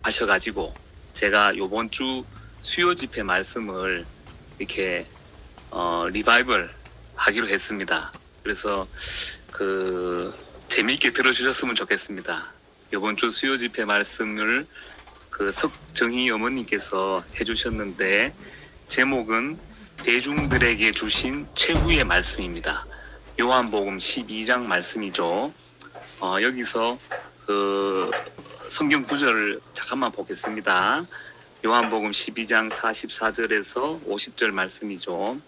하셔가지고 제가 요번 주 수요 집회 말씀을 이렇게 리바이벌 하기로 했습니다. 그래서 재미있게 들어주셨으면 좋겠습니다. 요번 주 수요 집회 말씀을 석정희 어머님께서 해주셨는데 제목은 대중들에게 주신 최후의 말씀입니다. 요한복음 12장 말씀이죠. 여기서 성경 구절을 잠깐만 보겠습니다. 요한복음 12장 44절에서 50절 말씀이죠.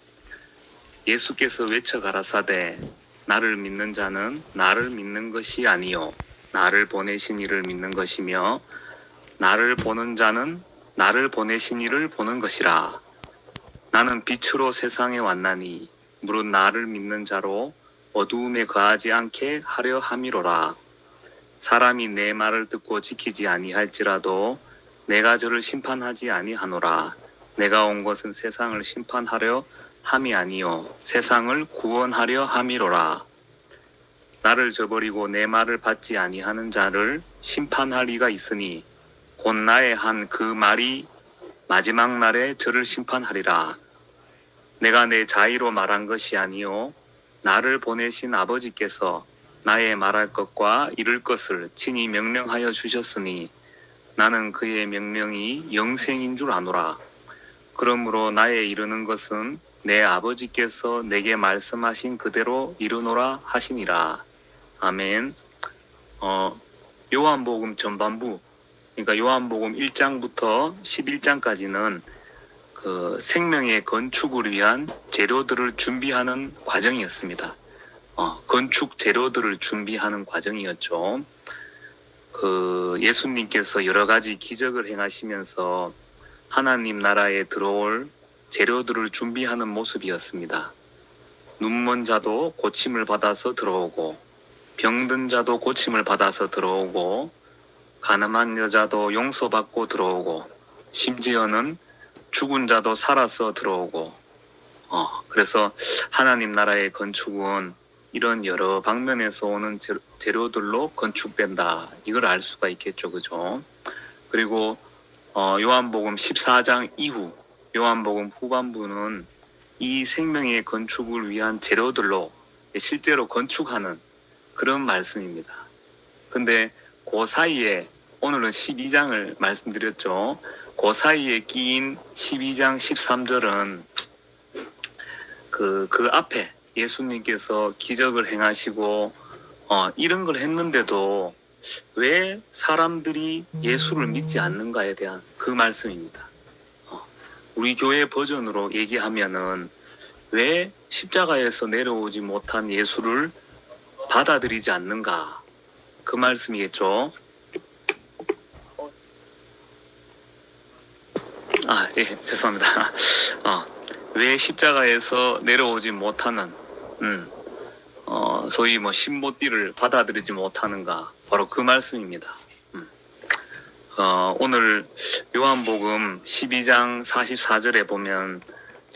예수께서 외쳐 가라사대 나를 믿는 자는 나를 믿는 것이 아니요 나를 보내신 이를 믿는 것이며 나를 보는 자는 나를 보내신 이를 보는 것이라. 나는 빛으로 세상에 왔나니 무릇 나를 믿는 자로 어두움에 거하지 않게 하려 함이로라. 사람이 내 말을 듣고 지키지 아니할지라도 내가 저를 심판하지 아니하노라. 내가 온 것은 세상을 심판하려 함이 아니요 세상을 구원하려 함이로라. 나를 저버리고 내 말을 받지 아니하는 자를 심판할 이가 있으니 곧 나의 한 그 말이 마지막 날에 저를 심판하리라. 내가 내 자의로 말한 것이 아니요 나를 보내신 아버지께서 나의 말할 것과 이룰 것을 친히 명령하여 주셨으니 나는 그의 명령이 영생인 줄 아노라. 그러므로 나의 이루는 것은 내 아버지께서 내게 말씀하신 그대로 이루노라 하시니라. 아멘. 요한복음 전반부, 그러니까 요한복음 1장부터 11장까지는 생명의 건축을 위한 재료들을 준비하는 과정이었습니다. 건축 재료들을 준비하는 과정이었죠. 예수님께서 여러 가지 기적을 행하시면서 하나님 나라에 들어올 재료들을 준비하는 모습이었습니다. 눈먼 자도 고침을 받아서 들어오고, 병든 자도 고침을 받아서 들어오고, 가늠한 여자도 용서받고 들어오고, 심지어는 죽은 자도 살아서 들어오고, 그래서 하나님 나라의 건축은 이런 여러 방면에서 오는 재료들로 건축된다. 이걸 알 수가 있겠죠. 그죠? 그리고 요한복음 14장 이후 요한복음 후반부는 이 생명의 건축을 위한 재료들로 실제로 건축하는 그런 말씀입니다. 근데 그 사이에 오늘은 12장을 말씀드렸죠. 그 사이에 끼인 12장 13절은 그 앞에 예수님께서 기적을 행하시고 이런 걸 했는데도 왜 사람들이 예수를 믿지 않는가에 대한 그 말씀입니다. 우리 교회 버전으로 얘기하면은 왜 십자가에서 내려오지 못한 예수를 받아들이지 않는가, 그 말씀이겠죠. 예, 죄송합니다. 왜 십자가에서 내려오지 못하는 소위 신모띠를 받아들이지 못하는가, 바로 그 말씀입니다. 오늘 요한복음 12장 44절에 보면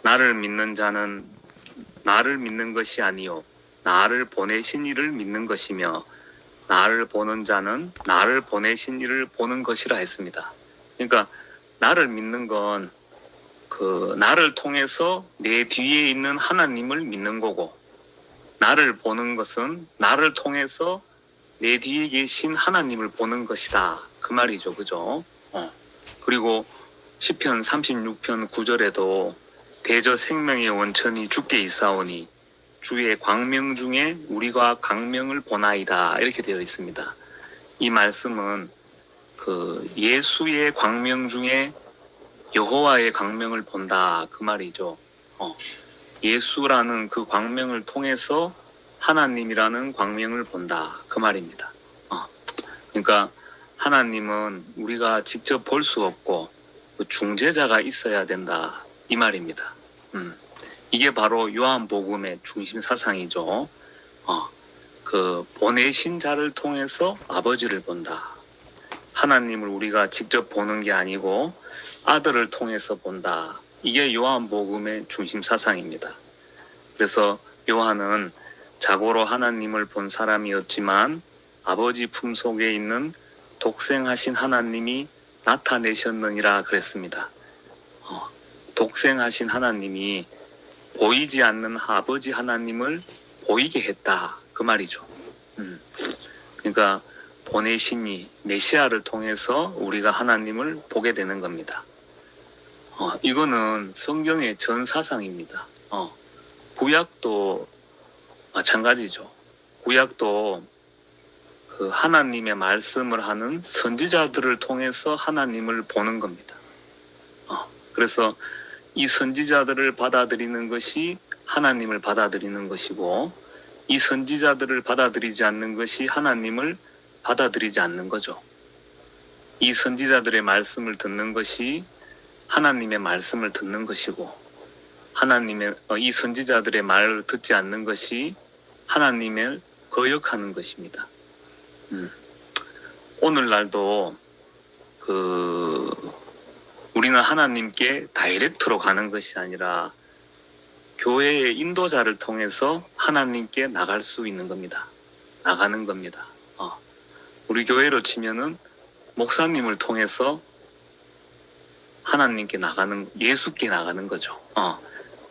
나를 믿는 자는 나를 믿는 것이 아니요 나를 보내신 이를 믿는 것이며 나를 보는 자는 나를 보내신 이를 보는 것이라 했습니다. 그러니까 나를 믿는 건 나를 통해서 내 뒤에 있는 하나님을 믿는 거고, 나를 보는 것은 나를 통해서 내 뒤에 계신 하나님을 보는 것이다. 그 말이죠. 그죠? 그리고 시편 36편 9절에도 대저 생명의 원천이 주께 있사오니 주의 광명 중에 우리가 광명을 보나이다. 이렇게 되어 있습니다. 이 말씀은 예수의 광명 중에 여호와의 광명을 본다. 그 말이죠. 예수라는 그 광명을 통해서 하나님이라는 광명을 본다. 그 말입니다. 그러니까 하나님은 우리가 직접 볼 수 없고 중재자가 있어야 된다. 이 말입니다. 이게 바로 요한복음의 중심 사상이죠. 보내신 자를 통해서 아버지를 본다. 하나님을 우리가 직접 보는 게 아니고 아들을 통해서 본다. 이게 요한복음의 중심 사상입니다. 그래서 요한은 자고로 하나님을 본 사람이었지만 아버지 품속에 있는 독생하신 하나님이 나타내셨느니라 그랬습니다. 독생하신 하나님이 보이지 않는 아버지 하나님을 보이게 했다 그 말이죠. 그러니까 보내신 이 메시아를 통해서 우리가 하나님을 보게 되는 겁니다. 이거는 성경의 전 사상입니다. 구약도 마찬가지죠. 구약도 그 하나님의 말씀을 하는 선지자들을 통해서 하나님을 보는 겁니다. 그래서 이 선지자들을 받아들이는 것이 하나님을 받아들이는 것이고, 이 선지자들을 받아들이지 않는 것이 하나님을 받아들이지 않는 거죠. 이 선지자들의 말씀을 듣는 것이 하나님의 말씀을 듣는 것이고, 이 선지자들의 말을 듣지 않는 것이 하나님을 거역하는 것입니다. 오늘날도 우리는 하나님께 다이렉트로 가는 것이 아니라 교회의 인도자를 통해서 하나님께 나갈 수 있는 겁니다. 나가는 겁니다. 우리 교회로 치면은 목사님을 통해서 하나님께 예수께 나가는 거죠.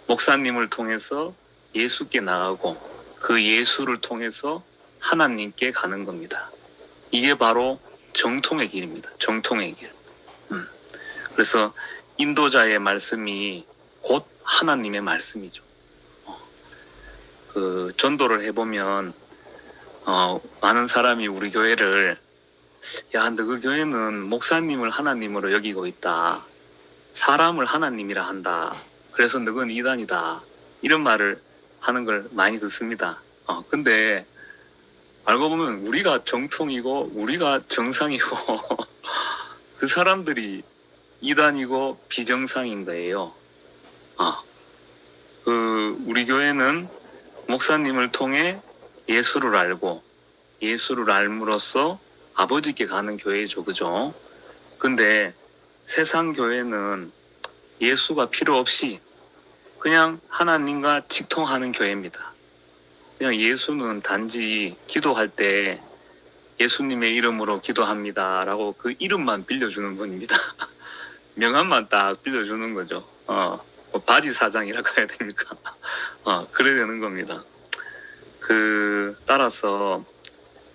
목사님을 통해서 예수께 나가고 그 예수를 통해서 하나님께 가는 겁니다. 이게 바로 정통의 길입니다. 정통의 길. 그래서 인도자의 말씀이 곧 하나님의 말씀이죠. 전도를 해보면 많은 사람이 우리 교회를 야, 너 그 교회는 목사님을 하나님으로 여기고 있다. 사람을 하나님이라 한다. 그래서 너는 이단이다. 이런 말을 하는 걸 많이 듣습니다. 근데 알고 보면 우리가 정통이고 우리가 정상이고 그 사람들이 이단이고 비정상인 거예요. 우리 교회는 목사님을 통해 예수를 알고 예수를 알므로써 아버지께 가는 교회죠. 그죠? 근데 세상 교회는 예수가 필요 없이 그냥 하나님과 직통하는 교회입니다. 그냥 예수는 단지 기도할 때 예수님의 이름으로 기도합니다 라고 그 이름만 빌려주는 분입니다. 명함만 딱 빌려주는 거죠. 바지 사장이라고 해야 됩니까? 그래야 되는 겁니다. 따라서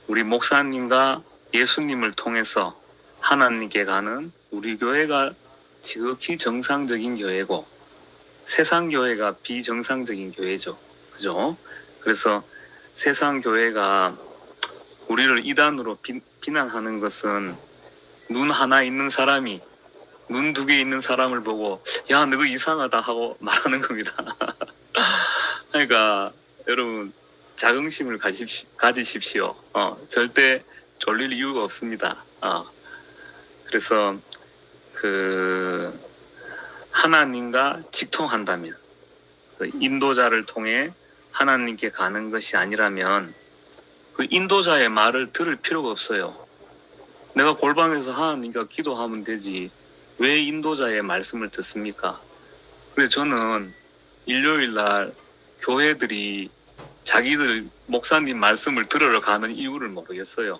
우리 목사님과 예수님을 통해서 하나님께 가는 우리 교회가 지극히 정상적인 교회고 세상 교회가 비정상적인 교회죠. 그죠? 그래서 세상 교회가 우리를 이단으로 비난하는 것은 눈 하나 있는 사람이 눈 두 개 있는 사람을 보고 야, 너 그거 이상하다 하고 말하는 겁니다. 그러니까 여러분 자긍심을 가지십시오. 절대 졸릴 이유가 없습니다. 그래서 하나님과 직통한다면 인도자를 통해 하나님께 가는 것이 아니라면 그 인도자의 말을 들을 필요가 없어요. 내가 골방에서 하나님과 기도하면 되지 왜 인도자의 말씀을 듣습니까? 그래서 저는 일요일 날 교회들이 자기들 목사님 말씀을 들으러 가는 이유를 모르겠어요.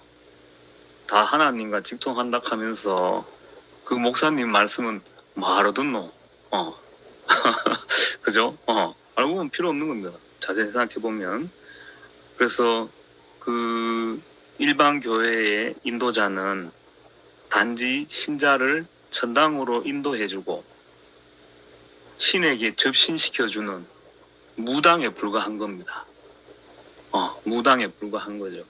다 하나님과 직통한다 하면서 그 목사님 말씀은 뭐하러 듣노? 그죠? 알고 보면 필요 없는 겁니다. 자세히 생각해 보면. 그래서 일반 교회의 인도자는 단지 신자를 천당으로 인도해주고 신에게 접신시켜주는 무당에 불과한 겁니다. 무당에 불과한 거죠.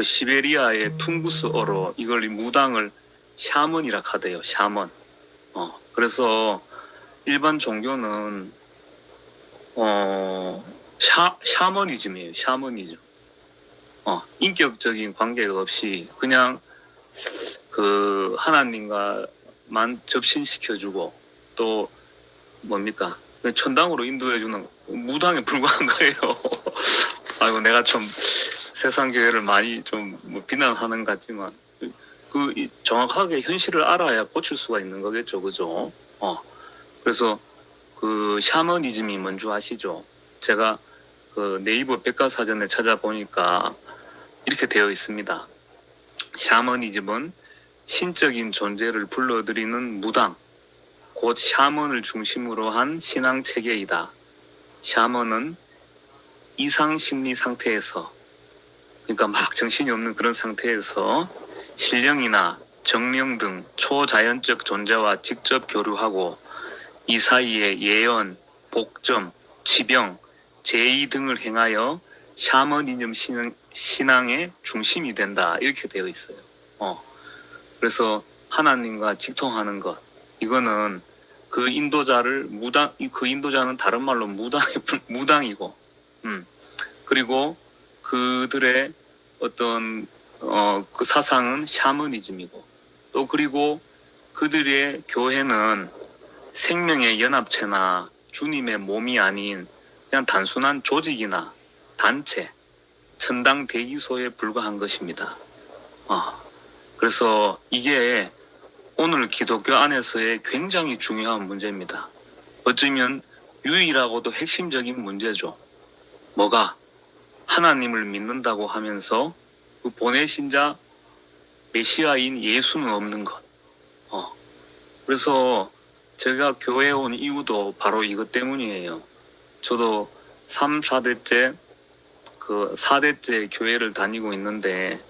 시베리아의 퉁구스어로 이걸 무당을 샤먼이라 하대요. 샤먼. 그래서 일반 종교는 샤머니즘이에요. 샤머니즘. 인격적인 관계가 없이 그냥 하나님과만 접신시켜주고 또 뭡니까? 천당으로 인도해주는 무당에 불과한 거예요. 아이고 내가 좀 세상 교회를 많이 좀 비난하는 것 같지만 정확하게 현실을 알아야 고칠 수가 있는 거겠죠. 그죠? 그래서 샤머니즘이 뭔지 아시죠? 제가 네이버 백과사전에 찾아보니까 이렇게 되어 있습니다. 샤머니즘은 신적인 존재를 불러들이는 무당, 곧 샤먼을 중심으로 한 신앙 체계이다. 샤먼은 이상 심리 상태에서, 그러니까 막 정신이 없는 그런 상태에서 신령이나 정령 등 초자연적 존재와 직접 교류하고 이 사이에 예언, 복점, 치병, 제의 등을 행하여 샤머니즘 신앙의 중심이 된다. 이렇게 되어 있어요. 그래서 하나님과 직통하는 것, 이거는 그 인도자를 그 인도자는 다른 말로 무당이고, 그리고 그들의 어떤 그 사상은 샤머니즘이고, 또 그리고 그들의 교회는 생명의 연합체나 주님의 몸이 아닌 그냥 단순한 조직이나 단체, 천당 대기소에 불과한 것입니다. 그래서 이게 오늘 기독교 안에서의 굉장히 중요한 문제입니다. 어쩌면 유일하고도 핵심적인 문제죠. 뭐가? 하나님을 믿는다고 하면서 그 보내신 자 메시아인 예수는 없는 것. 그래서 제가 교회에 온 이유도 바로 이것 때문이에요. 저도 3, 4대째 그 4대째 교회를 다니고 있는데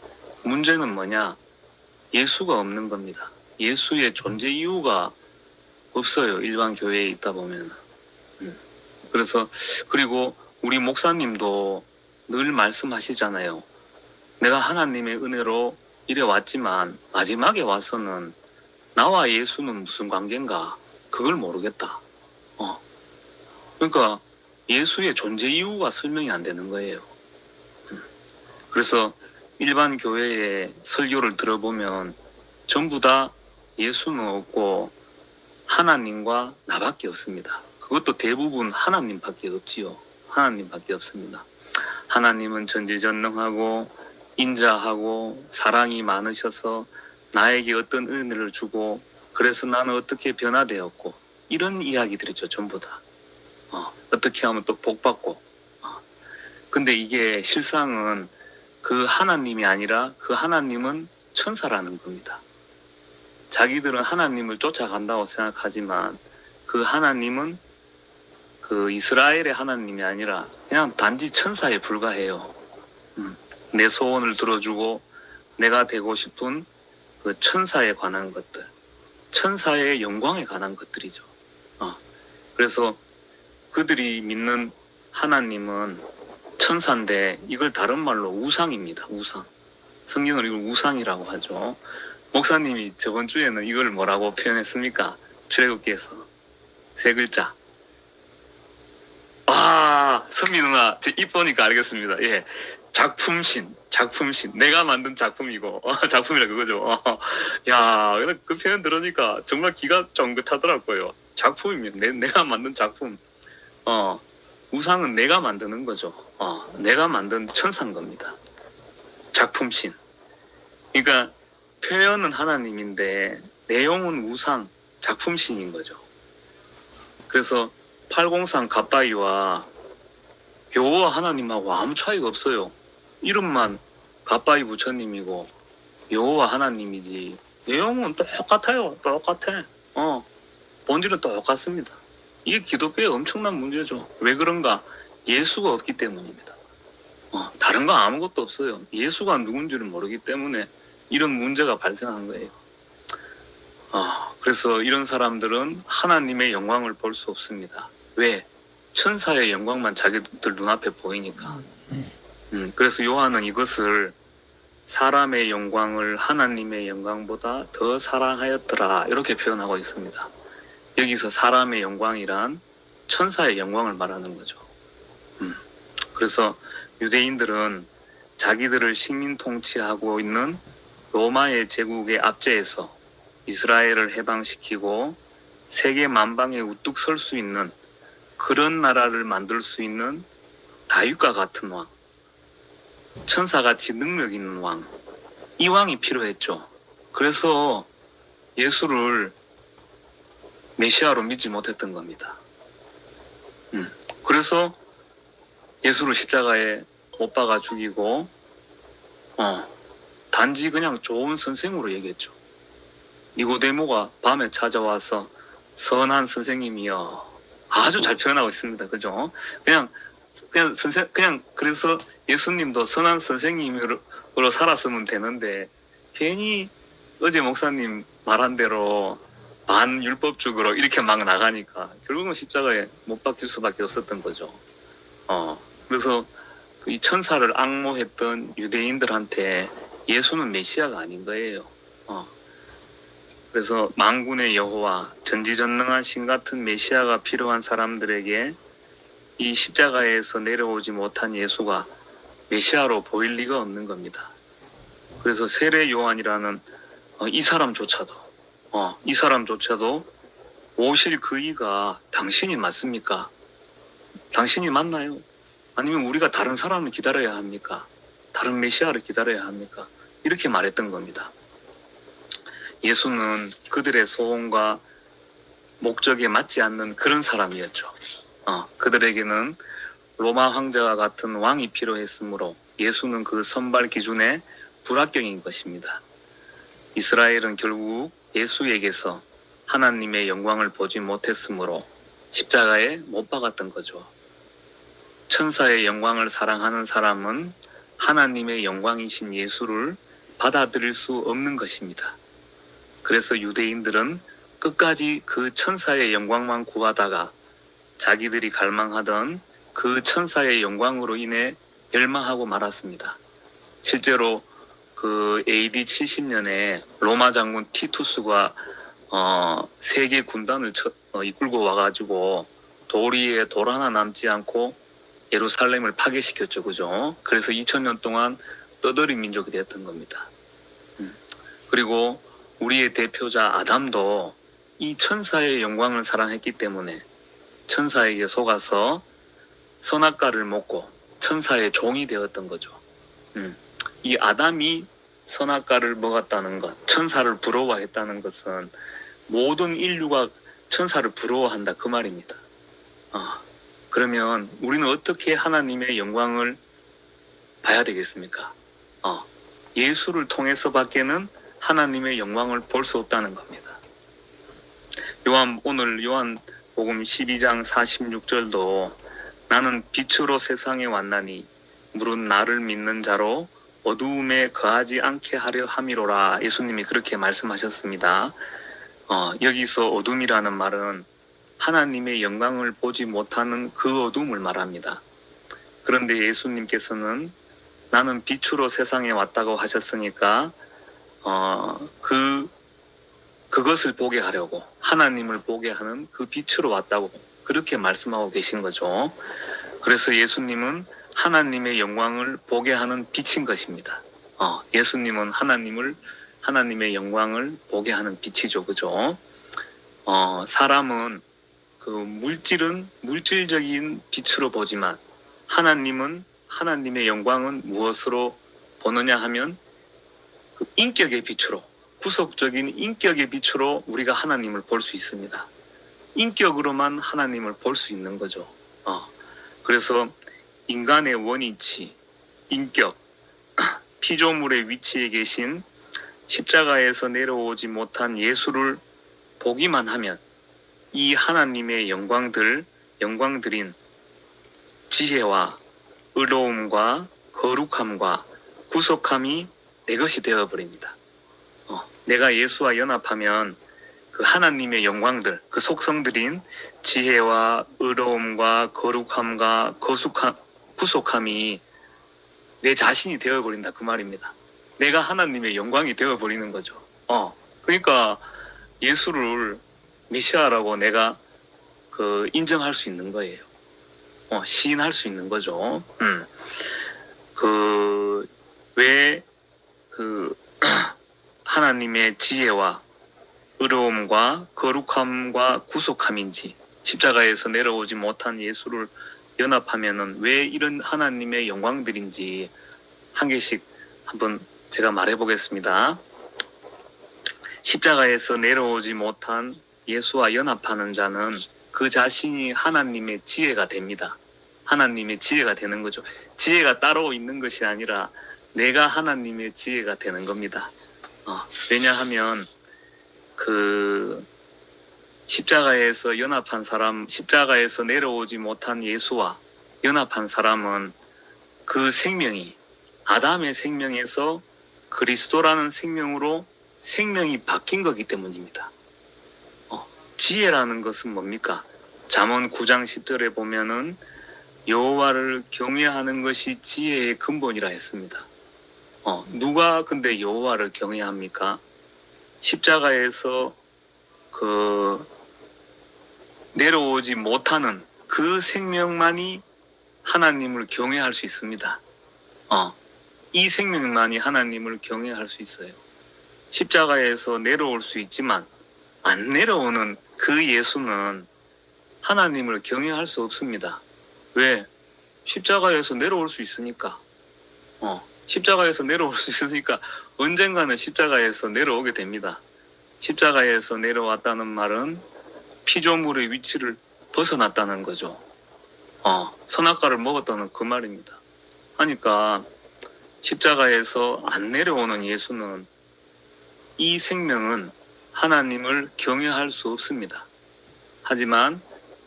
문제는 뭐냐? 예수가 없는 겁니다. 예수의 존재 이유가 없어요. 일반 교회에 있다 보면. 그래서 그리고 우리 목사님도 늘 말씀하시잖아요. 내가 하나님의 은혜로 이래 왔지만 마지막에 와서는 나와 예수는 무슨 관계인가? 그걸 모르겠다. 그러니까 예수의 존재 이유가 설명이 안 되는 거예요. 그래서 일반 교회의 설교를 들어보면 전부 다 예수는 없고 하나님과 나밖에 없습니다. 그것도 대부분 하나님밖에 없지요. 하나님밖에 없습니다. 하나님은 전지전능하고 인자하고 사랑이 많으셔서 나에게 어떤 은혜를 주고 그래서 나는 어떻게 변화되었고 이런 이야기들이죠. 전부 다. 어떻게 하면 또 복받고. 근데 이게 실상은 그 하나님이 아니라 그 하나님은 천사라는 겁니다. 자기들은 하나님을 쫓아간다고 생각하지만 그 하나님은 그 이스라엘의 하나님이 아니라 그냥 단지 천사에 불과해요. 내 소원을 들어주고 내가 되고 싶은 그 천사에 관한 것들, 천사의 영광에 관한 것들이죠. 그래서 그들이 믿는 하나님은 천사인데 이걸 다른 말로 우상입니다. 우상. 성경은 이걸 우상이라고 하죠. 목사님이 저번 주에는 이걸 뭐라고 표현했습니까? 출애굽기에서 세 글자. 선미 누나 입 보니까 알겠습니다. 예, 작품신. 내가 만든 작품이고 작품이라 그거죠. 야, 그 표현 들으니까 정말 기가 쫑긋하더라고요. 작품입니다. 내가 만든 작품. 우상은 내가 만드는 거죠. 내가 만든 천사인 겁니다. 작품신. 그러니까 표현은 하나님인데 내용은 우상, 작품신인 거죠. 그래서 803 갓바위와 여호와 하나님하고 아무 차이가 없어요. 이름만 갓바위 부처님이고 여호와 하나님이지 내용은 똑같아요. 똑같아. 본질은 똑같습니다. 이게 기독교의 엄청난 문제죠. 왜 그런가? 예수가 없기 때문입니다. 다른 거 아무것도 없어요. 예수가 누군지를 모르기 때문에 이런 문제가 발생한 거예요. 그래서 이런 사람들은 하나님의 영광을 볼 수 없습니다. 왜? 천사의 영광만 자기들 눈앞에 보이니까. 그래서 요한은 이것을 사람의 영광을 하나님의 영광보다 더 사랑하였더라 이렇게 표현하고 있습니다. 여기서 사람의 영광이란 천사의 영광을 말하는 거죠. 그래서 유대인들은 자기들을 식민 통치하고 있는 로마의 제국의 압제에서 이스라엘을 해방시키고 세계 만방에 우뚝 설 수 있는 그런 나라를 만들 수 있는 다윗과 같은 왕, 천사같이 능력 있는 왕, 이 왕이 필요했죠. 그래서 예수를 메시아로 믿지 못했던 겁니다. 그래서 예수를 십자가에 못 박아 죽이고 단지 그냥 좋은 선생으로 얘기했죠. 니고데모가 밤에 찾아와서 선한 선생님이여, 아주 잘 표현하고 있습니다. 그죠? 그냥 그래서 예수님도 선한 선생님으로 살았으면 되는데 괜히 어제 목사님 말한 대로 반율법적으로 이렇게 막 나가니까 결국은 십자가에 못 박힐 수밖에 없었던 거죠. 그래서 이 천사를 앙모했던 유대인들한테 예수는 메시아가 아닌 거예요. 그래서 만군의 여호와, 전지전능한 신 같은 메시아가 필요한 사람들에게 이 십자가에서 내려오지 못한 예수가 메시아로 보일 리가 없는 겁니다. 그래서 세례 요한이라는 이 사람조차도 오실 그이가 당신이 맞습니까? 당신이 맞나요? 아니면 우리가 다른 사람을 기다려야 합니까? 다른 메시아를 기다려야 합니까? 이렇게 말했던 겁니다. 예수는 그들의 소원과 목적에 맞지 않는 그런 사람이었죠. 그들에게는 로마 황제와 같은 왕이 필요했으므로 예수는 그 선발 기준에 불합격인 것입니다. 이스라엘은 결국 예수에게서 하나님의 영광을 보지 못했으므로 십자가에 못 박았던 거죠. 천사의 영광을 사랑하는 사람은 하나님의 영광이신 예수를 받아들일 수 없는 것입니다. 그래서 유대인들은 끝까지 그 천사의 영광만 구하다가 자기들이 갈망하던 그 천사의 영광으로 인해 멸망하고 말았습니다. 실제로 그 AD 70년에 로마 장군 티투스가 세계 군단을 이끌고 와가지고 도리에 돌 하나 남지 않고 예루살렘을 파괴시켰죠, 그죠? 그래서 2000년 동안 떠돌이 민족이 되었던 겁니다. 그리고 우리의 대표자 아담도 이 천사의 영광을 사랑했기 때문에 천사에게 속아서 선악과를 먹고 천사의 종이 되었던 거죠. 이 아담이 선악과를 먹었다는 것, 천사를 부러워했다는 것은 모든 인류가 천사를 부러워한다 그 말입니다. 그러면 우리는 어떻게 하나님의 영광을 봐야 되겠습니까? 예수를 통해서밖에는 하나님의 영광을 볼 수 없다는 겁니다. 오늘 요한복음 12장 46절도 나는 빛으로 세상에 왔나니 물은 나를 믿는 자로 어두움에 거하지 않게 하려 함이로라. 예수님이 그렇게 말씀하셨습니다. 여기서 어둠이라는 말은 하나님의 영광을 보지 못하는 그 어둠을 말합니다. 그런데 예수님께서는 나는 빛으로 세상에 왔다고 하셨으니까 그것을 보게 하려고 하나님을 보게 하는 그 빛으로 왔다고 그렇게 말씀하고 계신 거죠. 그래서 예수님은 하나님의 영광을 보게 하는 빛인 것입니다. 예수님은 하나님의 영광을 보게 하는 빛이죠, 그죠? 사람은 그 물질은 물질적인 빛으로 보지만 하나님의 영광은 무엇으로 보느냐 하면 그 인격의 빛으로, 구속적인 인격의 빛으로 우리가 하나님을 볼 수 있습니다. 인격으로만 하나님을 볼 수 있는 거죠. 그래서 인간의 원위치, 인격, 피조물의 위치에 계신 십자가에서 내려오지 못한 예수를 보기만 하면 이 하나님의 영광들인 지혜와 의로움과 거룩함과 구속함이 내 것이 되어버립니다. 내가 예수와 연합하면 그 하나님의 영광들, 그 속성들인 지혜와 의로움과 거룩함과 구속함이 내 자신이 되어버린다 그 말입니다. 내가 하나님의 영광이 되어버리는 거죠. 그러니까 예수를 메시아라고 내가 인정할 수 있는 거예요. 시인할 수 있는 거죠. 왜 하나님의 지혜와 의로움과 거룩함과 구속함인지 십자가에서 내려오지 못한 예수를 연합하면은 왜 이런 하나님의 영광들인지 한 개씩 한번 제가 말해 보겠습니다. 십자가에서 내려오지 못한 예수와 연합하는 자는 그 자신이 하나님의 지혜가 됩니다. 하나님의 지혜가 되는 거죠. 지혜가 따로 있는 것이 아니라 내가 하나님의 지혜가 되는 겁니다. 왜냐하면 그 십자가에서 연합한 사람, 십자가에서 내려오지 못한 예수와 연합한 사람은 그 생명이 아담의 생명에서 그리스도라는 생명으로 생명이 바뀐 거기 때문입니다. 지혜라는 것은 뭡니까? 잠언 9장 10절에 보면은 여호와를 경외하는 것이 지혜의 근본이라 했습니다. 누가 근데 여호와를 경외합니까? 십자가에서 내려오지 못하는 그 생명만이 하나님을 경외할 수 있습니다. 이 생명만이 하나님을 경외할 수 있어요. 십자가에서 내려올 수 있지만 안 내려오는 그 예수는 하나님을 경외할 수 없습니다. 왜? 십자가에서 내려올 수 있으니까. 십자가에서 내려올 수 있으니까 언젠가는 십자가에서 내려오게 됩니다. 십자가에서 내려왔다는 말은 피조물의 위치를 벗어났다는 거죠. 선악과를 먹었다는 그 말입니다. 하니까 십자가에서 안 내려오는 예수는 이 생명은 하나님을 경외할 수 없습니다. 하지만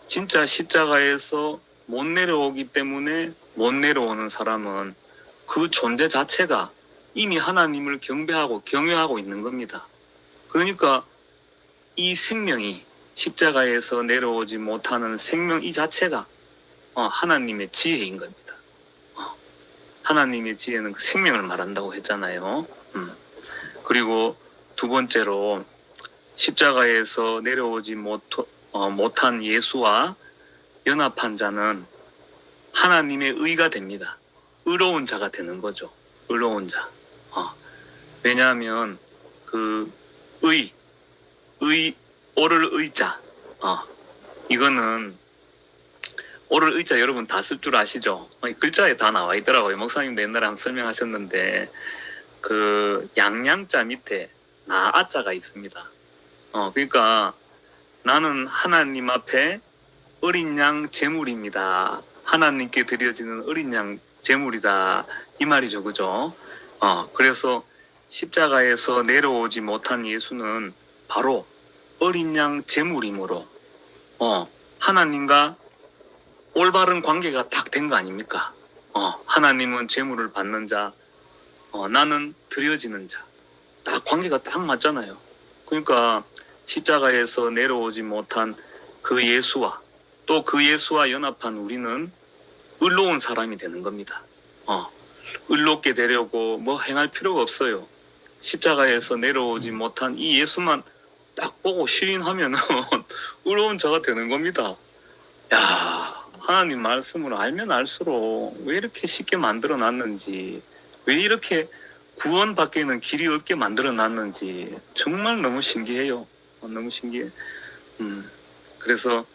진짜 십자가에서 못 내려오기 때문에 못 내려오는 사람은 그 존재 자체가 이미 하나님을 경배하고 경외하고 있는 겁니다. 그러니까 이 생명이 십자가에서 내려오지 못하는 생명 이 자체가 하나님의 지혜인 겁니다. 하나님의 지혜는 그 생명을 말한다고 했잖아요. 그리고 두 번째로 십자가에서 내려오지 못한 예수와 연합한 자는 하나님의 의가 됩니다. 의로운 자가 되는 거죠. 의로운 자. 왜냐하면 그 오를 의자. 이거는 오를 의자 여러분 다 쓸 줄 아시죠? 글자에 다 나와 있더라고요. 목사님도 옛날에 한번 설명하셨는데 그 양양자 밑에 나아자가 있습니다. 그러니까 나는 하나님 앞에 어린 양 제물입니다. 하나님께 드려지는 어린 양 제물이다. 이 말이죠. 그죠? 그래서 십자가에서 내려오지 못한 예수는 바로 어린 양 제물이므로 하나님과 올바른 관계가 딱 된 거 아닙니까? 하나님은 제물을 받는 자, 나는 드려지는 자. 딱 관계가 딱 맞잖아요. 그러니까 십자가에서 내려오지 못한 그 예수와 또 그 예수와 연합한 우리는 의로운 사람이 되는 겁니다. 의롭게 되려고 뭐 행할 필요가 없어요. 십자가에서 내려오지 못한 이 예수만 딱 보고 시인하면은 의로운 자가 되는 겁니다. 야, 하나님 말씀을 알면 알수록 왜 이렇게 쉽게 만들어 놨는지, 왜 이렇게 구원받기에는 길이 없게 만들어 놨는지 정말 너무 신기해요. 너무 신기해. 그래서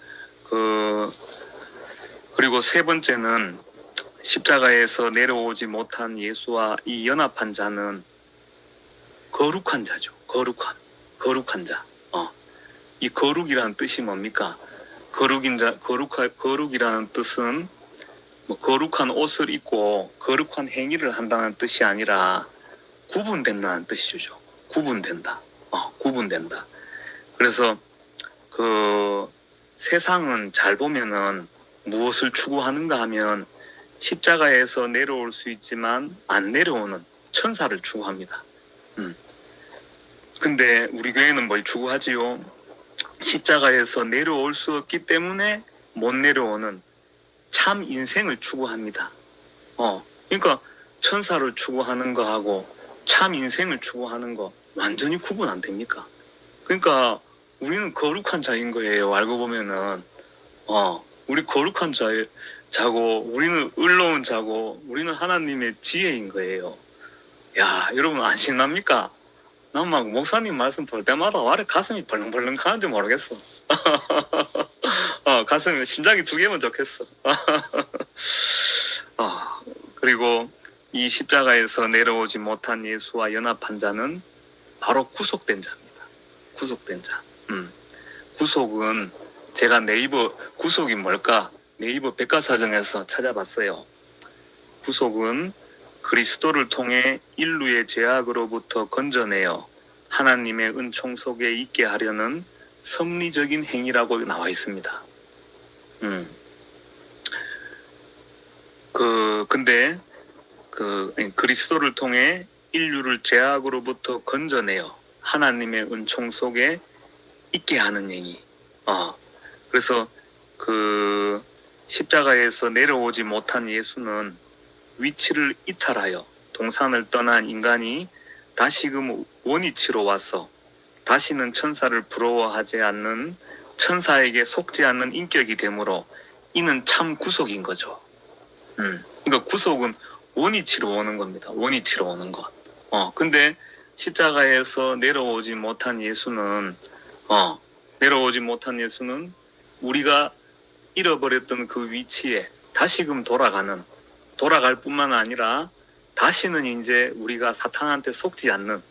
그리고 세 번째는 십자가에서 내려오지 못한 예수와 이 연합한 자는 거룩한 자죠. 거룩한 자. 이 거룩이라는 뜻이 뭡니까? 거룩이라는 뜻은 뭐 거룩한 옷을 입고 거룩한 행위를 한다는 뜻이 아니라 구분된다는 뜻이죠. 구분된다. 구분된다. 그래서 세상은 잘 보면은 무엇을 추구하는가 하면 십자가에서 내려올 수 있지만 안 내려오는 천사를 추구합니다. 근데 우리 교회는 뭘 추구하지요? 십자가에서 내려올 수 없기 때문에 못 내려오는 참 인생을 추구합니다. 그러니까 천사를 추구하는 거하고 참 인생을 추구하는 거 완전히 구분 안 됩니까? 그러니까 우리는 거룩한 자인 거예요. 알고 보면은 우리 거룩한 자고 우리는 의로운 자고 우리는 하나님의 지혜인 거예요. 야, 여러분 안 신납니까? 난 막 목사님 말씀 볼 때마다 아래 가슴이 벌렁벌렁 가는지 모르겠어. 가슴이 심장이 두 개면 좋겠어. 그리고 이 십자가에서 내려오지 못한 예수와 연합한 자는 바로 구속된 자입니다. 구속된 자. 구속은 제가 구속이 뭘까? 네이버 백과사전에서 찾아봤어요. 구속은 그리스도를 통해 인류의 죄악으로부터 건져내어 하나님의 은총 속에 있게 하려는 섭리적인 행위라고 나와 있습니다. 근데 그리스도를 통해 인류를 죄악으로부터 건져내어 하나님의 은총 속에 있게 하는 행위. 그래서 그 십자가에서 내려오지 못한 예수는 위치를 이탈하여 동산을 떠난 인간이 다시금 원위치로 와서 다시는 천사를 부러워하지 않는, 천사에게 속지 않는 인격이 되므로 이는 참 구속인 거죠. 그러니까 구속은 원위치로 오는 겁니다. 원위치로 오는 것. 근데 십자가에서 내려오지 못한 예수는 우리가 잃어버렸던 그 위치에 다시금 돌아갈 뿐만 아니라 다시는 이제 우리가 사탄한테 속지 않는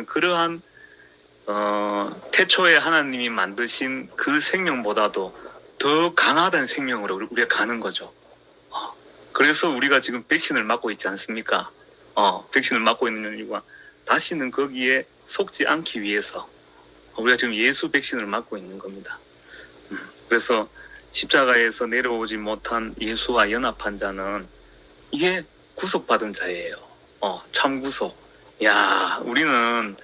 그러한 태초에 하나님이 만드신 그 생명보다도 더 강하다는 생명으로 우리가 가는 거죠. 그래서 우리가 지금 백신을 맞고 있지 않습니까? 백신을 맞고 있는 이유가 다시는 거기에 속지 않기 위해서 우리가 지금 예수 백신을 맞고 있는 겁니다. 그래서 십자가에서 내려오지 못한 예수와 연합한 자는 이게 구속받은 자예요. 참 구속. 야, 우리는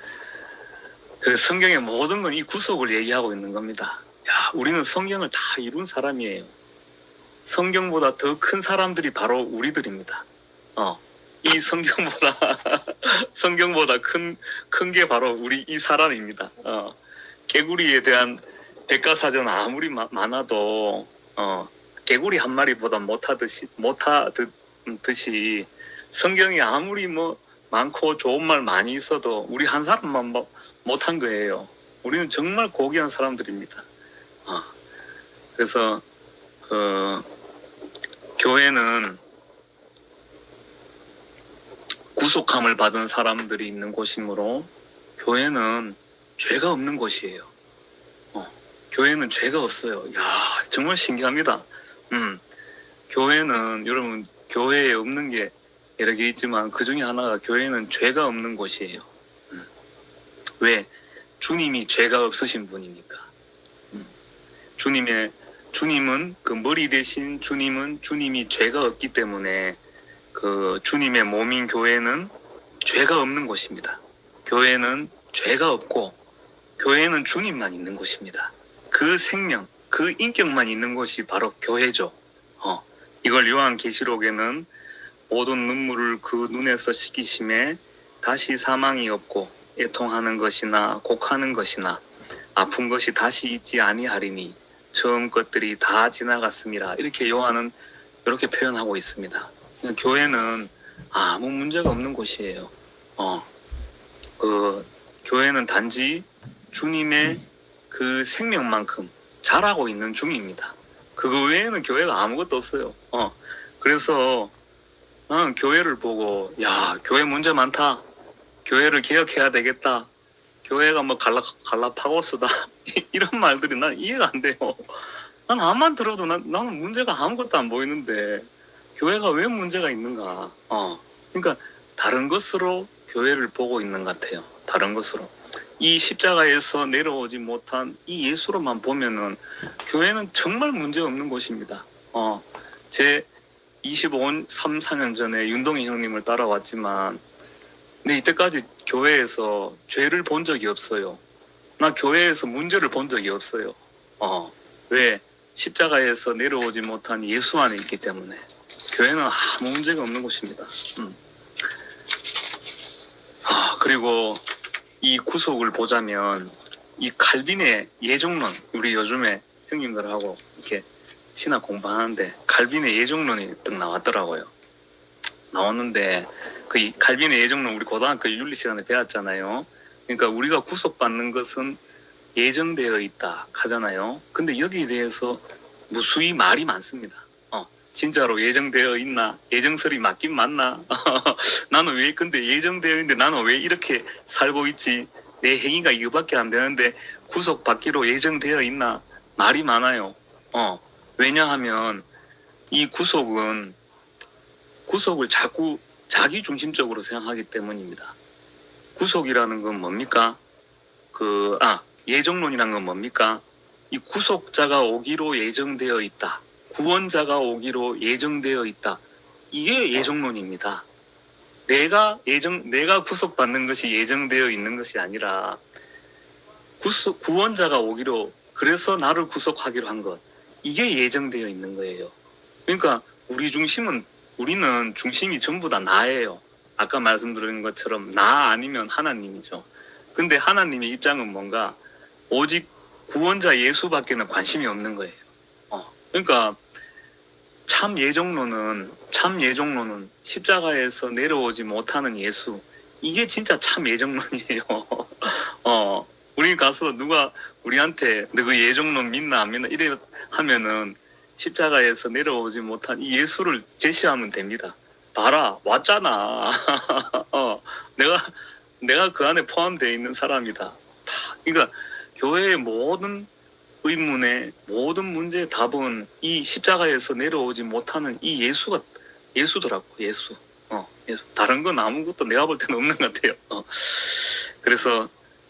그 성경의 모든 건 이 구속을 얘기하고 있는 겁니다. 야, 우리는 성경을 다 이룬 사람이에요. 성경보다 더 큰 사람들이 바로 우리들입니다. 이 성경보다 큰 게 바로 우리 이 사람입니다. 개구리에 대한 백과사전 아무리 많아도 개구리 한 마리보다 못하듯이 성경이 아무리 많고 좋은 말 많이 있어도 우리 한 사람만 못한 거예요. 우리는 정말 고귀한 사람들입니다. 그래서 교회는 구속함을 받은 사람들이 있는 곳이므로 교회는 죄가 없는 곳이에요. 교회는 죄가 없어요. 야, 정말 신기합니다. 교회는 여러분 교회에 없는 게 여러 개 있지만 그 중에 하나가 교회는 죄가 없는 곳이에요. 왜? 주님이 죄가 없으신 분이니까. 주님은 그 머리 대신 주님이 죄가 없기 때문에 그 주님의 몸인 교회는 죄가 없는 곳입니다. 교회는 죄가 없고 교회는 주님만 있는 곳입니다. 그 생명, 그 인격만 있는 곳이 바로 교회죠. 이걸 요한계시록에는 모든 눈물을 그 눈에서 씻기심에 다시 사망이 없고 애통하는 것이나 곡하는 것이나 아픈 것이 다시 있지 아니하리니 처음 것들이 다 지나갔음이라. 이렇게 요한은 이렇게 표현하고 있습니다. 교회는 아무 문제가 없는 곳이에요. 교회는 단지 주님의 그 생명만큼 잘하고 있는 중입니다. 그거 외에는 교회가 아무것도 없어요. 그래서 나는 교회를 보고 야, 교회 문제 많다. 교회를 개혁해야 되겠다. 교회가 갈라파고스다. 이런 말들이 난 이해가 안 돼요. 난 암만 들어도 나는 문제가 아무것도 안 보이는데 교회가 왜 문제가 있는가. 그러니까 다른 것으로 교회를 보고 있는 것 같아요. 다른 것으로. 이 십자가에서 내려오지 못한 이 예수로만 보면은 교회는 정말 문제 없는 곳입니다. 제 4년 전에 윤동희 형님을 따라왔지만 근데 이때까지 교회에서 죄를 본 적이 없어요. 나 교회에서 문제를 본 적이 없어요. 왜? 십자가에서 내려오지 못한 예수 안에 있기 때문에 교회는 아무 문제가 없는 곳입니다. 그리고 이 구속을 보자면 이 칼빈의 예정론, 우리 요즘에 형님들하고 이렇게 신학 공부하는데 칼빈의 예정론이 딱 나왔더라고요. 나왔는데 그 칼빈의 예정론 우리 고등학교 윤리 시간에 배웠잖아요. 그러니까 우리가 구속받는 것은 예정되어 있다 하잖아요. 근데 여기에 대해서 무수히 말이 많습니다. 진짜로 예정되어 있나? 예정설이 맞긴 맞나? 나는 왜 근데 예정되어 있는데 나는 왜 이렇게 살고 있지? 내 행위가 이거밖에 안 되는데 구속받기로 예정되어 있나? 말이 많아요. 왜냐하면 이 구속을 자꾸 자기 중심적으로 생각하기 때문입니다. 구속이라는 건 뭡니까? 예정론이라는 건 뭡니까? 이 구속자가 오기로 예정되어 있다. 구원자가 오기로 예정되어 있다. 이게 예정론입니다. 내가 구속받는 것이 예정되어 있는 것이 아니라 구원자가 오기로, 그래서 나를 구속하기로 한 것. 이게 예정되어 있는 거예요. 그러니까 우리는 중심이 전부 다 나예요. 아까 말씀드린 것처럼 나 아니면 하나님이죠. 근데 하나님의 입장은 뭔가? 오직 구원자 예수밖에는 관심이 없는 거예요. 그러니까 참 예정론은 십자가에서 내려오지 못하는 예수. 이게 진짜 참 예정론이에요. 우리 가서 누가 우리한테 너 그 예정론 믿나 안 믿나 이래 하면은 십자가에서 내려오지 못한 이 예수를 제시하면 됩니다. 봐라, 왔잖아. 내가 그 안에 포함되어 있는 사람이다. 그러니까 교회의 모든 의문의 모든 문제의 답은 이 십자가에서 내려오지 못하는 이 예수더라고. 예수. 다른 건 아무것도 내가 볼 때는 없는 것 같아요. 그래서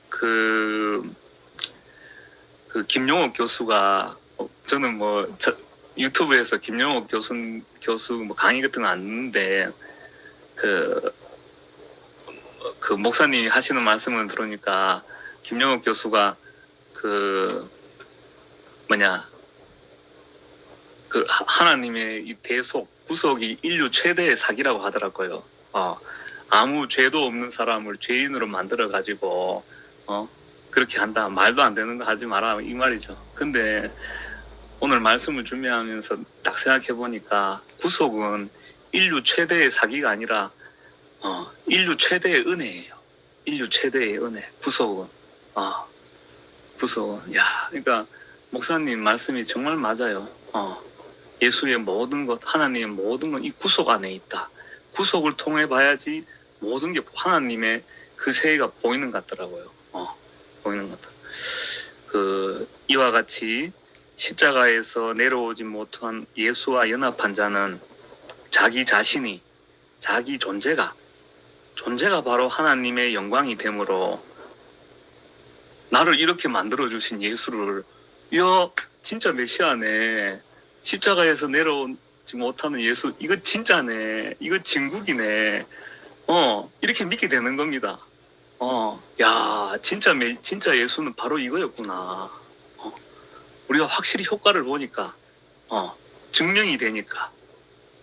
그 김용옥 교수가 저는 유튜브에서 김용옥 교수 강의 같은 거 안 듣는데 그 목사님이 하시는 말씀을 들으니까 김용옥 교수가 하나님의 이 구속이 인류 최대의 사기라고 하더라고요. 아무 죄도 없는 사람을 죄인으로 만들어 가지고 그렇게 한다. 말도 안 되는 거 하지 마라 이 말이죠. 근데 오늘 말씀을 준비하면서 딱 생각해 보니까 구속은 인류 최대의 사기가 아니라 인류 최대의 은혜예요. 인류 최대의 은혜. 구속은. 그러니까 목사님 말씀이 정말 맞아요. 예수의 모든 것, 하나님의 모든 건 이 구속 안에 있다. 구속을 통해 봐야지 모든 게 하나님의 그 세계가 보이는 것 같더라고요. 보이는 것 같다. 이와 같이 십자가에서 내려오지 못한 예수와 연합한 자는 자기 자신이, 자기 존재가 바로 하나님의 영광이 되므로 나를 이렇게 만들어주신 예수를, 진짜 메시아네. 십자가에서 내려오지 못하는 예수, 이거 진짜네. 이거 진국이네. 이렇게 믿게 되는 겁니다. 진짜 예수는 바로 이거였구나. 우리가 확실히 효과를 보니까, 증명이 되니까,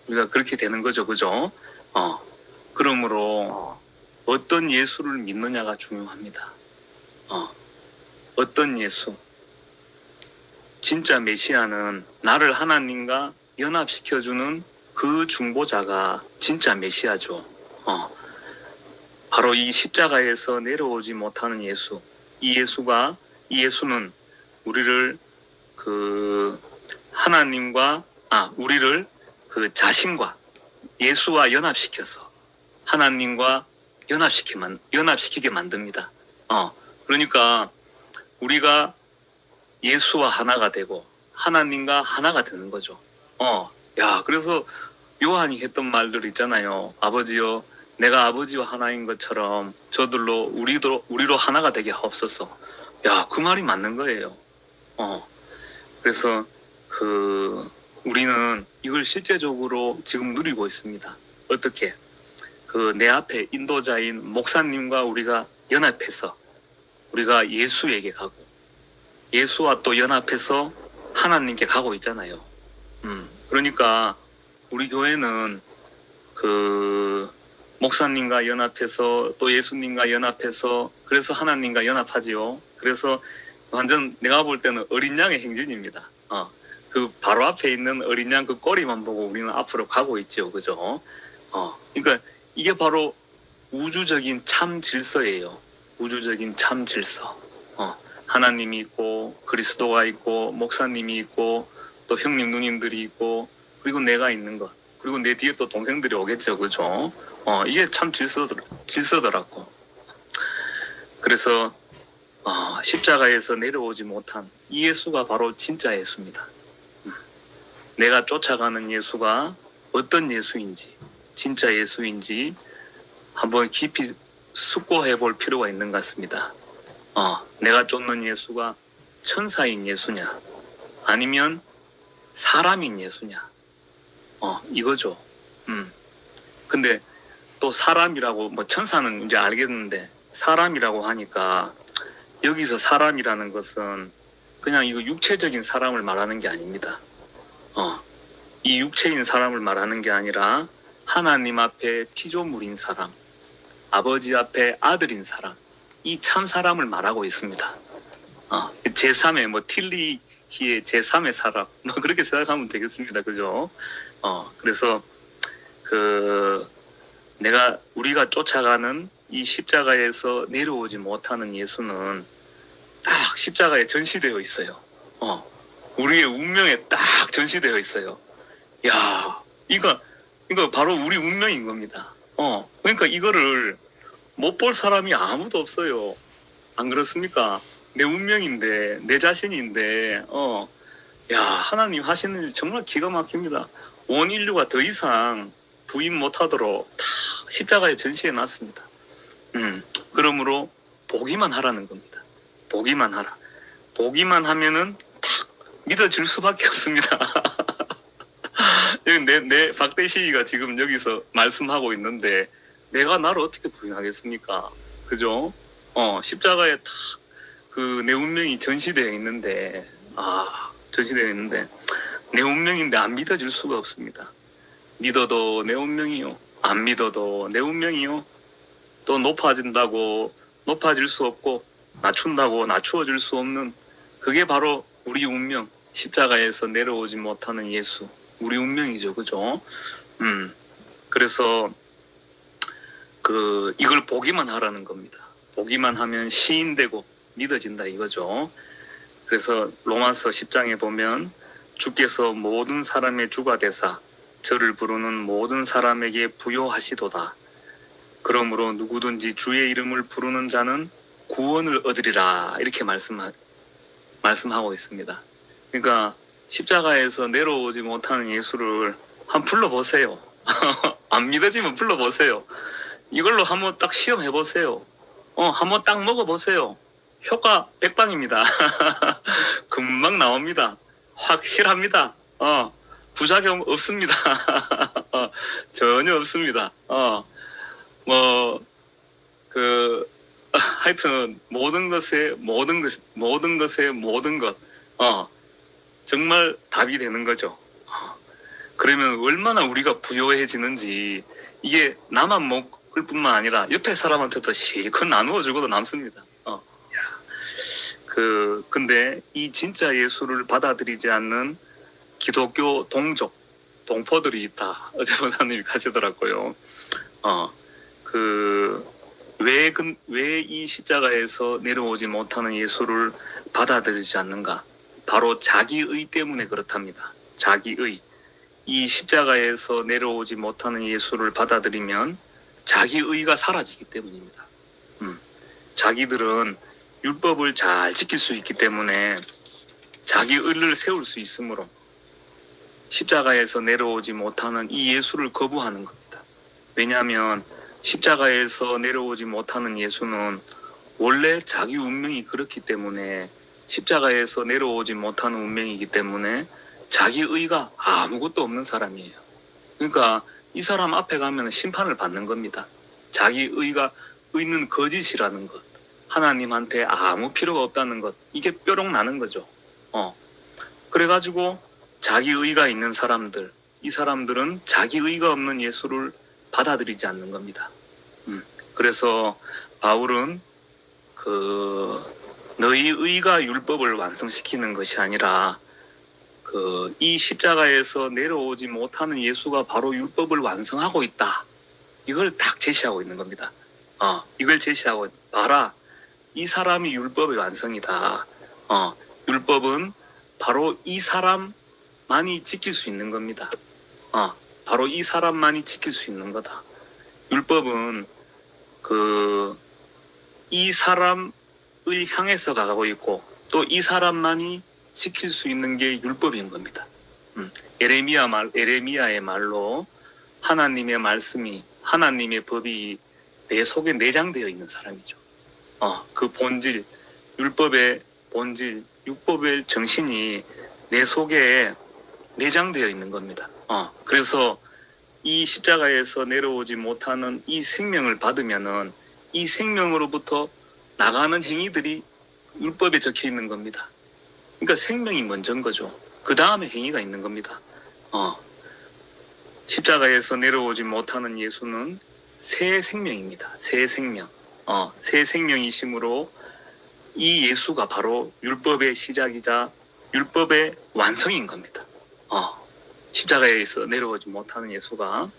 우리가 그렇게 되는 거죠. 그죠? 그러므로, 어떤 예수를 믿느냐가 중요합니다. 어떤 예수. 진짜 메시아는 나를 하나님과 연합시켜주는 그 중보자가 진짜 메시아죠. 바로 이 십자가에서 내려오지 못하는 예수. 이 예수는 우리를 우리를 자신과 예수와 연합시켜서 하나님과 연합시키게 만듭니다. 그러니까 우리가 예수와 하나가 되고 하나님과 하나가 되는 거죠. 그래서 요한이 했던 말들 있잖아요. 아버지요, 내가 아버지와 하나인 것처럼 저들로 우리로 하나가 되게 하옵소서. 그 말이 맞는 거예요. 그래서 우리는 이걸 실제적으로 지금 누리고 있습니다. 어떻게? 내 앞에 인도자인 목사님과 우리가 연합해서 우리가 예수에게 가고 예수와 또 연합해서 하나님께 가고 있잖아요. 그러니까 우리 교회는 목사님과 연합해서 또 예수님과 연합해서 그래서 하나님과 연합하지요. 그래서 완전 내가 볼 때는 어린 양의 행진입니다. 바로 앞에 있는 어린 양 그 꼬리만 보고 우리는 앞으로 가고 있죠. 그죠? 그러니까 이게 바로 우주적인 참 질서예요. 우주적인 참 질서. 하나님이 있고 그리스도가 있고 목사님이 있고 또 형님 누님들이 있고 그리고 내가 있는 것. 그리고 내 뒤에 또 동생들이 오겠죠. 그죠? 이게 참 질서더라고. 그래서 십자가에서 내려오지 못한 이 예수가 바로 진짜 예수입니다. 내가 쫓아가는 예수가 어떤 예수인지, 진짜 예수인지 한번 깊이 숙고해 볼 필요가 있는 것 같습니다. 내가 쫓는 예수가 천사인 예수냐 아니면 사람인 예수냐 이거죠. 근데 또 사람이라고 뭐 천사는 이제 알겠는데 사람이라고 하니까 여기서 사람이라는 것은 그냥 이거 육체적인 사람을 말하는 게 아닙니다. 이 육체인 사람을 말하는 게 아니라 하나님 앞에 피조물인 사람, 아버지 앞에 아들인 사람, 이 참 사람을 말하고 있습니다. 제3의 뭐 틸리히의 제3의 사람 뭐 그렇게 생각하면 되겠습니다. 그죠? 그래서 우리가 쫓아가는 이 십자가에서 내려오지 못하는 예수는 딱 십자가에 전시되어 있어요. 우리의 운명에 딱 전시되어 있어요. 야, 이거 바로 우리 운명인 겁니다. 그러니까 이거를 못 볼 사람이 아무도 없어요. 안 그렇습니까? 내 운명인데, 내 자신인데, 야, 하나님 하시는 일 정말 기가 막힙니다. 온 인류가 더 이상 부인 못하도록 다 십자가에 전시해 놨습니다. 그러므로 보기만 하라는 겁니다. 보기만 하라. 보기만 하면은 딱 믿어질 수밖에 없습니다. 내 박대시가 지금 여기서 말씀하고 있는데 내가 나를 어떻게 부인하겠습니까? 그죠? 십자가에 딱 내 운명이 전시되어 있는데 내 운명인데 안 믿어질 수가 없습니다. 믿어도 내 운명이요. 안 믿어도 내 운명이요. 또 높아진다고 높아질 수 없고 낮춘다고 낮추어질 수 없는 그게 바로 우리 운명. 십자가에서 내려오지 못하는 예수. 우리 운명이죠. 그죠? 그래서 이걸 보기만 하라는 겁니다. 보기만 하면 시인되고 믿어진다 이거죠. 그래서 로마서 10장에 보면 주께서 모든 사람의 주가 되사 저를 부르는 모든 사람에게 부요하시도다. 그러므로 누구든지 주의 이름을 부르는 자는 구원을 얻으리라 이렇게 말씀하고 있습니다. 그러니까 십자가에서 내려오지 못하는 예수를 한번 불러보세요. 안 믿어지면 불러보세요. 이걸로 한번 딱 시험해보세요. 한번 딱 먹어보세요. 효과 100방입니다. 금방 나옵니다. 확실합니다. 부작용 없습니다. 전혀 없습니다. 하여튼 모든 것 정말 답이 되는 거죠. 그러면 얼마나 우리가 부요해지는지 이게 나만 먹을 뿐만 아니라 옆에 사람한테도 실컷 나누어 주고도 남습니다. 근데 이 진짜 예수를 받아들이지 않는 기독교 동포들이 있다. 어제 목사님이 가시더라고요. 왜 이 십자가에서 내려오지 못하는 예수를 받아들이지 않는가? 바로 자기의 때문에 그렇답니다. 자기의. 이 십자가에서 내려오지 못하는 예수를 받아들이면 자기의가 사라지기 때문입니다. 자기들은 율법을 잘 지킬 수 있기 때문에 자기의를 세울 수 있으므로 십자가에서 내려오지 못하는 이 예수를 거부하는 겁니다. 왜냐하면 십자가에서 내려오지 못하는 예수는 원래 자기 운명이 그렇기 때문에 십자가에서 내려오지 못하는 운명이기 때문에 자기 의가 아무것도 없는 사람이에요. 그러니까 이 사람 앞에 가면 심판을 받는 겁니다. 자기 의가 있는 거짓이라는 것, 하나님한테 아무 필요가 없다는 것, 이게 뾰록 나는 거죠. 그래가지고 자기 의가 있는 사람들, 이 사람들은 자기 의가 없는 예수를 받아들이지 않는 겁니다. 그래서 바울은 너희 의가 율법을 완성시키는 것이 아니라 이 십자가에서 내려오지 못하는 예수가 바로 율법을 완성하고 있다. 이걸 딱 제시하고 있는 겁니다. 이걸 제시하고 봐라. 이 사람이 율법의 완성이다. 율법은 바로 이 사람만이 지킬 수 있는 겁니다. 바로 이 사람만이 지킬 수 있는 거다. 율법은 이 사람을 향해서 가고 있고 또 이 사람만이 지킬 수 있는 게 율법인 겁니다. 에레미야의 말로 하나님의 말씀이, 하나님의 법이 내 속에 내장되어 있는 사람이죠. 그 본질, 율법의 본질, 율법의 정신이 내 속에 내장되어 있는 겁니다. 그래서 이 십자가에서 내려오지 못하는 이 생명을 받으면은 이 생명으로부터 나가는 행위들이 율법에 적혀 있는 겁니다. 그러니까 생명이 먼저인 거죠. 그 다음에 행위가 있는 겁니다. 십자가에서 내려오지 못하는 예수는 새 생명입니다. 새 생명. 새 생명이심으로 이 예수가 바로 율법의 시작이자 율법의 완성인 겁니다. 십자가에서 내려오지 못하는 예수가,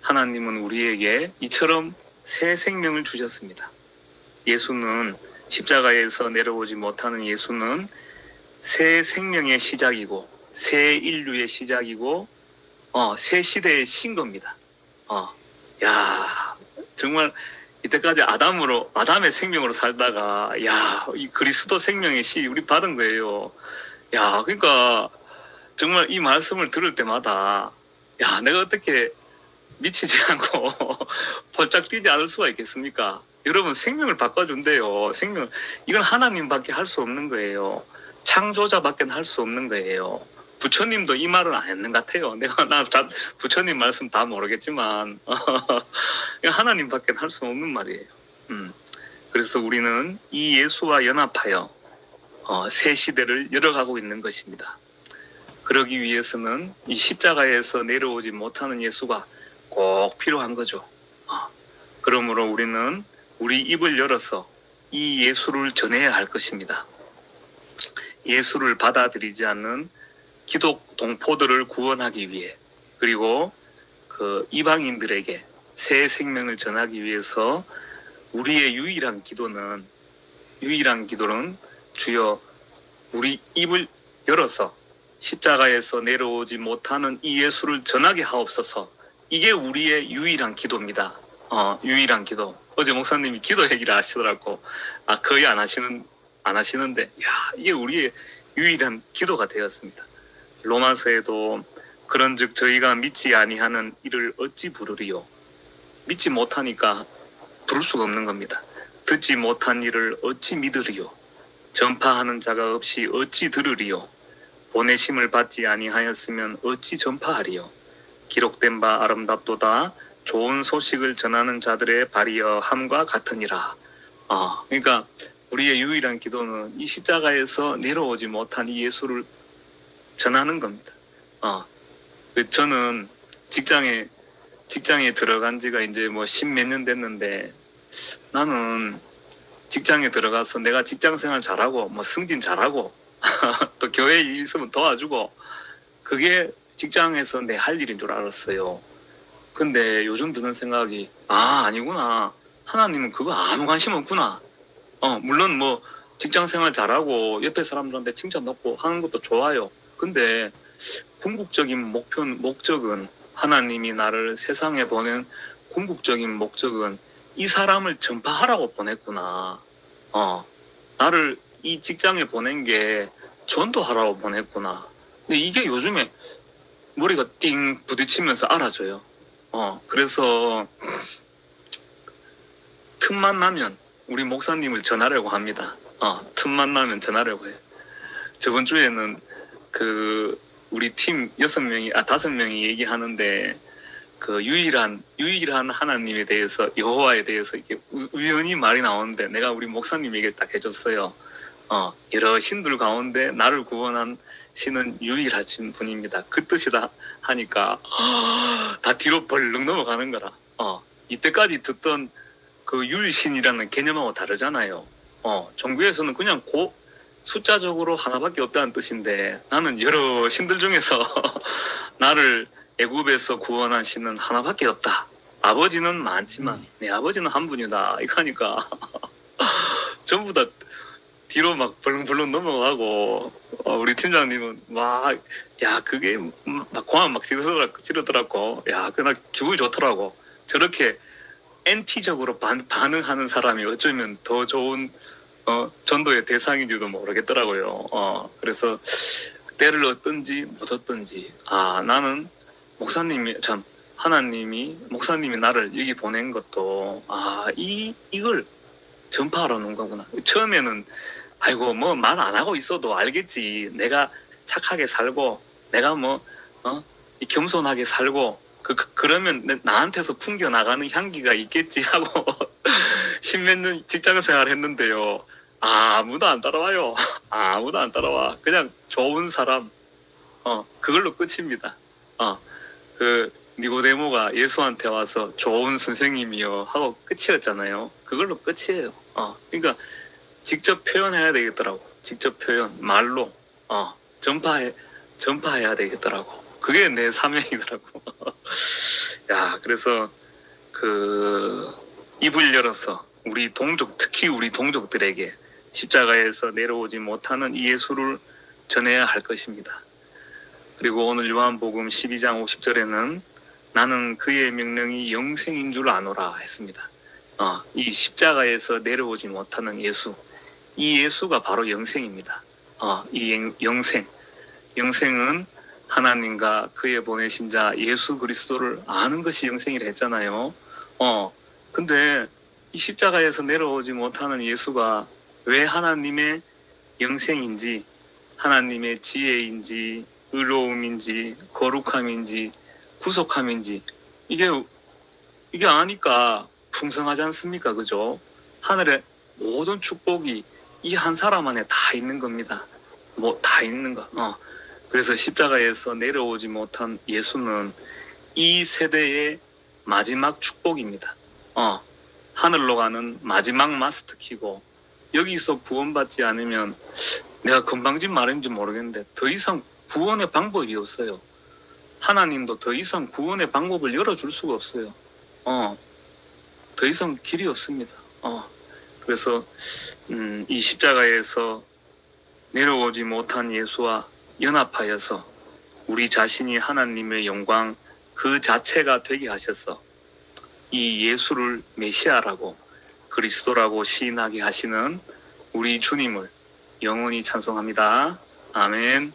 하나님은 우리에게 이처럼 새 생명을 주셨습니다. 예수는, 십자가에서 내려오지 못하는 예수는 새 생명의 시작이고 새 인류의 시작이고 새 시대의 신겁니다. 정말 이때까지 아담의 생명으로 살다가 이 그리스도 생명의 시 우리 받은 거예요. 그러니까 정말 이 말씀을 들을 때마다 내가 어떻게 미치지 않고 펄짝 뛰지 않을 수가 있겠습니까? 여러분, 생명을 바꿔준대요. 생명, 이건 하나님밖에 할 수 없는 거예요. 창조자밖에 할 수 없는 거예요. 부처님도 이 말은 안 했는 것 같아요. 나 부처님 말씀 다 모르겠지만 하나님밖에 할 수 없는 말이에요. 그래서 우리는 이 예수와 연합하여 새 시대를 열어가고 있는 것입니다. 그러기 위해서는 이 십자가에서 내려오지 못하는 예수가 꼭 필요한 거죠. 그러므로 우리는 우리 입을 열어서 이 예수를 전해야 할 것입니다. 예수를 받아들이지 않는 기독 동포들을 구원하기 위해, 그리고 그 이방인들에게 새 생명을 전하기 위해서 우리의 유일한 기도는 주여 우리 입을 열어서 십자가에서 내려오지 못하는 이 예수를 전하게 하옵소서. 이게 우리의 유일한 기도입니다. 유일한 기도. 어제 목사님이 기도 얘기를 하시더라고. 거의 안 하시는데 이게 우리의 유일한 기도가 되었습니다. 로마서에도 그런즉 저희가 믿지 아니하는 이를 어찌 부르리요. 믿지 못하니까 부를 수가 없는 겁니다. 듣지 못한 일을 어찌 믿으리요. 전파하는 자가 없이 어찌 들으리요. 보내심을 받지 아니하였으면 어찌 전파하리요. 기록된 바 아름답도다. 좋은 소식을 전하는 자들의 발이여 함과 같으니라. 그러니까 우리의 유일한 기도는 이 십자가에서 내려오지 못한 이 예수를 전하는 겁니다. 저는 직장에 들어간 지가 이제 뭐 10몇 년 됐는데, 나는 직장에 들어가서 내가 직장 생활 잘하고 뭐 승진 잘하고 또 교회에 일 있으면 도와주고, 그게 직장에서 내 할 일인 줄 알았어요. 근데 요즘 드는 생각이 아니구나. 하나님은 그거 아무 관심 없구나. 물론 뭐 직장 생활 잘하고 옆에 사람들한테 칭찬 받고 하는 것도 좋아요. 근데 궁극적인 목적은, 하나님이 나를 세상에 보낸 궁극적인 목적은 이 사람을 전파하라고 보냈구나. 나를 이 직장에 보낸 게 전도하라고 보냈구나. 근데 이게 요즘에 머리가 띵 부딪히면서 알아져요. 그래서 틈만 나면 우리 목사님을 전하려고 합니다. 틈만 나면 전하려고 해요. 저번 주에는 우리 팀 5명이 얘기하는데, 그 유일한 하나님에 대해서, 여호와에 대해서 이렇게 우연히 말이 나오는데, 내가 우리 목사님 얘기를 딱 해줬어요. 여러 신들 가운데 나를 구원한 신은 유일하신 분입니다. 그 뜻이다 하니까 다 뒤로 벌렁 넘어가는 거라. 이때까지 듣던 그 유일신이라는 개념하고 다르잖아요. 종교에서는 그냥 숫자적으로 하나밖에 없다는 뜻인데, 나는 여러 신들 중에서 나를 애굽에서 구원한 신은 하나밖에 없다. 아버지는 많지만 내 아버지는 한 분이다. 이거 하니까 전부 다 뒤로 막 벌렁벌렁 넘어가고, 우리 팀장님은 그게 막 고함 막 지르더라고. 그날 기분이 좋더라고. 저렇게 NT적으로 반응하는 사람이 어쩌면 더 좋은 전도의 대상인지도 모르겠더라고요. 그래서 때를 얻든지 못 얻든지, 나는 목사님이 참 하나님이 목사님이 나를 여기 보낸 것도 이걸 전파하러 놓은 거구나. 처음에는 아이고 뭐 말 안 하고 있어도 알겠지. 내가 착하게 살고 내가 겸손하게 살고 그러면 나한테서 풍겨 나가는 향기가 있겠지 하고 십몇 년 직장 생활 했는데요. 아무도 안 따라와요. 아무도 안 따라와. 그냥 좋은 사람 그걸로 끝입니다. 그 니고데모가 예수한테 와서 좋은 선생님이요 하고 끝이었잖아요. 그걸로 끝이에요. 그러니까 직접 표현해야 되겠더라고. 직접 표현 말로 전파해야 되겠더라고. 그게 내 사명이더라고. 야, 그래서 입을 열어서 우리 동족, 특히 우리 동족들에게 십자가에서 내려오지 못하는 이 예수를 전해야 할 것입니다. 그리고 오늘 요한복음 12장 50절에는 나는 그의 명령이 영생인 줄 아노라 했습니다. 이 십자가에서 내려오지 못하는 예수, 이 예수가 바로 영생입니다. 이 영생은 하나님과 그의 보내신 자 예수 그리스도를 아는 것이 영생이라 했잖아요. 근데 이 십자가에서 내려오지 못하는 예수가 왜 하나님의 영생인지, 하나님의 지혜인지, 의로움인지, 거룩함인지, 구속함인지 이게 아니까 풍성하지 않습니까? 그죠? 하늘의 모든 축복이 이 한 사람 안에 다 있는 겁니다. 다 있는 거. 그래서 십자가에서 내려오지 못한 예수는 이 세대의 마지막 축복입니다. 하늘로 가는 마지막 마스터키고, 여기서 구원받지 않으면 내가 건방진 말인지 모르겠는데 더 이상 구원의 방법이 없어요. 하나님도 더 이상 구원의 방법을 열어줄 수가 없어요. 더 이상 길이 없습니다. 그래서 이 십자가에서 내려오지 못한 예수와 연합하여서 우리 자신이 하나님의 영광 그 자체가 되게 하셔서 이 예수를 메시아라고 그리스도라고 시인하게 하시는 우리 주님을 영원히 찬송합니다. 아멘.